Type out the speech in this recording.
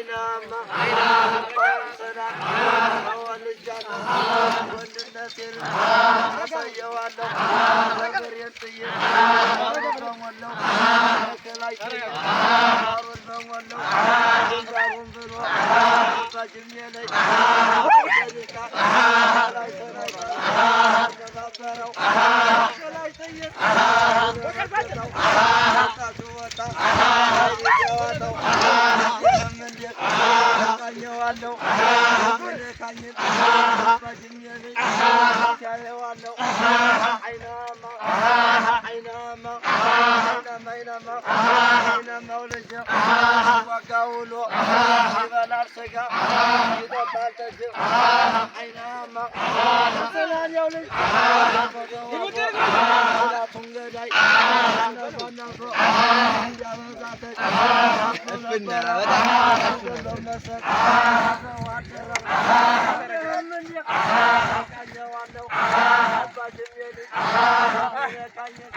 አይናማ ስራ ወልጃለሁ ወንድነቴን አሳየዋለሁ ነገሬን ጥዬ በሞላው ከላይ ዳሩን በሞላው ዳሩን ብሎ ባጅሜ ላይ ደቂቃ ላይ ተነበረው ከላይ ጥይት ወጣው ወጣ ይወጣው እንዴት ካኘዋለሁ ካኘን ባጅሜ ላይ ያየዋለሁ አይናማ አይናማ አይናማ አይናማ ወለጀ ዋጋውሎ ይበላል ስጋ ይጠጣል ጠጅ አይናማ ሰላኛው ልጅ ቱን ገዳይ ነፋናፎ እንዲያበዛተች ለመሰል ዋደረው ቃኘዋለሁ አባጅሜ ልጅ ካኘን